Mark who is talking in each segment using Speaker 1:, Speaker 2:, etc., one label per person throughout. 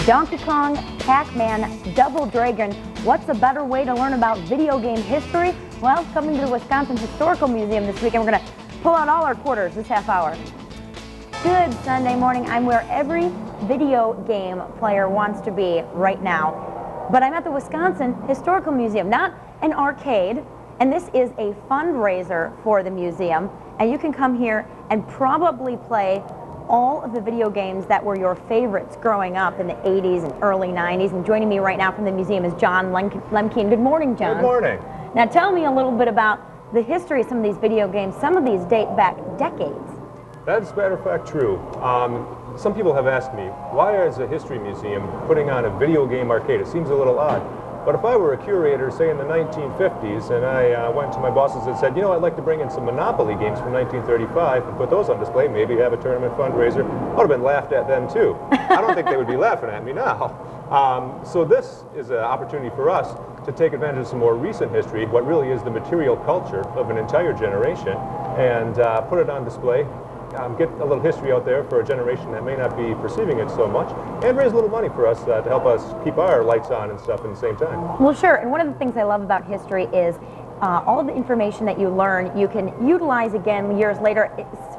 Speaker 1: Donkey Kong, Pac-Man, Double Dragon. What's a better way to learn about video game history? Well, coming to the Wisconsin Historical Museum this weekend, we're going to pull out all our quarters this half hour. Good Sunday morning. I'm where every video game player wants to be right now. But I'm at the Wisconsin Historical Museum, not an arcade. And this is a fundraiser for the museum. And you can come here and probably play all of the video games that were your favorites growing up in the 80s and early 90s. And joining me right now from the museum is John Lemke. Good morning, John.
Speaker 2: Good morning.
Speaker 1: Now tell me a little bit about the history of some of these video games. Some of these date back decades.
Speaker 2: That's matter of fact true. Some people have asked me, why is a history museum putting on a video game arcade? It seems a little odd. But if I were a curator, say in the 1950s, and I went to my bosses and said, you know, I'd like to bring in some Monopoly games from 1935 and put those on display, maybe have a tournament fundraiser, I would have been laughed at then too. I don't think they would be laughing at me now. So this is an opportunity for us to take advantage of some more recent history, what really is the material culture of an entire generation, and put it on display. Get a little history out there for a generation that may not be perceiving it so much, and raise a little money for us to help us keep our lights on and stuff at the same time.
Speaker 1: Well, sure, and one of the things I love about history is all of the information that you learn, you can utilize again years later.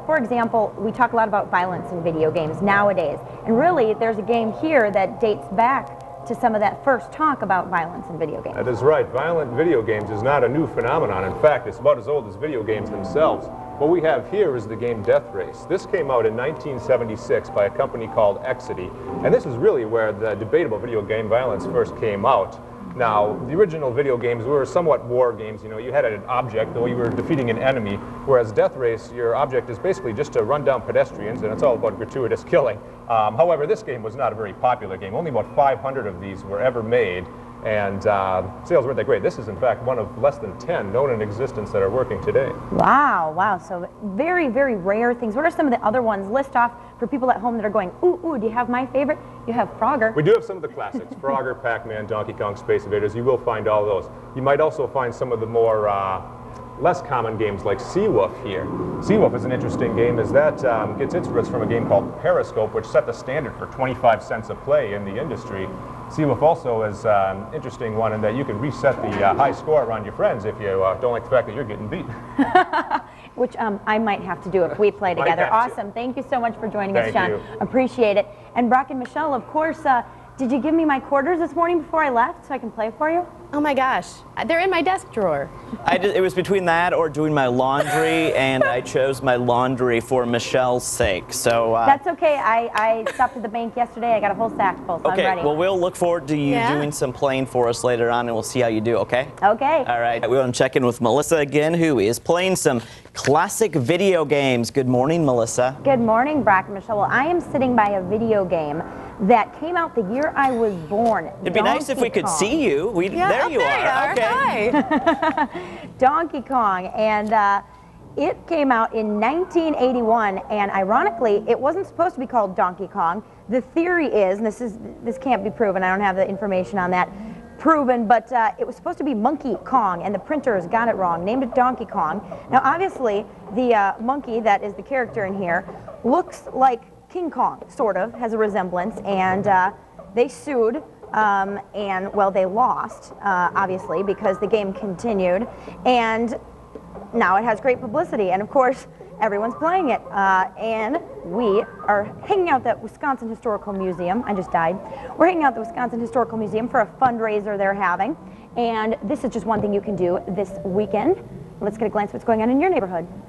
Speaker 1: For example, we talk a lot about violence in video games nowadays, and really there's a game here that dates back to some of that first talk about violence in video games.
Speaker 2: That is right. Violent video games is not a new phenomenon. In fact, it's about as old as video games themselves. What we have here is the game Death Race. This came out in 1976 by a company called Exidy, and this is really where the debatable video game violence first came out. Now, the original video games were somewhat war games. You know, you had an object, though you were defeating an enemy, whereas Death Race, your object is basically just to run down pedestrians, and it's all about gratuitous killing. However, this game was not a very popular game. Only about 500 of these were ever made, and sales weren't that great. This is, in fact, one of less than 10 known in existence that are working today.
Speaker 1: Wow, wow. So very, very rare things. What are some of the other ones? List off for people at home that are going, ooh, do you have my favorite? You have Frogger.
Speaker 2: We do have some of the classics. Frogger, Pac-Man, Donkey Kong, Space Invaders. You will find all those. You might also find some of the more less common games like Seawolf here. Seawolf is an interesting game as that gets its roots from a game called Periscope, which set the standard for 25 cents a play in the industry. Seawolf also is an interesting one in that you can reset the high score around your friends if you don't like the fact that you're getting beat.
Speaker 1: Which I might have to do if we play together. Awesome. Thank you so much for joining us, John.
Speaker 2: You.
Speaker 1: Appreciate it. And Brock and Michelle, of course, did you give me my quarters this morning before I left so I can play for you?
Speaker 3: Oh my gosh, they're in my desk drawer.
Speaker 4: It was between that or doing my laundry, and I chose my laundry for Michelle's sake. So
Speaker 1: that's okay. I stopped at the bank yesterday. I got a whole sack full, so
Speaker 4: okay,
Speaker 1: I'm ready.
Speaker 4: well, we'll look forward to you doing some playing for us later on, and we'll see how you do, okay?
Speaker 1: Okay.
Speaker 4: All right. We want to check in with Melissa again, who is playing some classic video games. Good morning, Melissa.
Speaker 1: Good morning, Brock and Michelle. Well, I am sitting by a video game that came out the year I was born.
Speaker 4: It'd be nice if we could see you. There you are. Okay.
Speaker 3: Hi.
Speaker 1: Donkey Kong, and it came out in 1981, and ironically, it wasn't supposed to be called Donkey Kong. The theory is, and this can't be proven, I don't have the information on that proven, but it was supposed to be Monkey Kong, and the printers got it wrong, named it Donkey Kong. Now, obviously, the monkey that is the character in here looks like King Kong, sort of, has a resemblance, and they sued, and, well, they lost, obviously, because the game continued, and now it has great publicity, and of course, everyone's playing it, and we are hanging out at the Wisconsin Historical Museum. I just died. We're hanging out at the Wisconsin Historical Museum for a fundraiser they're having, and this is just one thing you can do this weekend. Let's get a glance at what's going on in your neighborhood.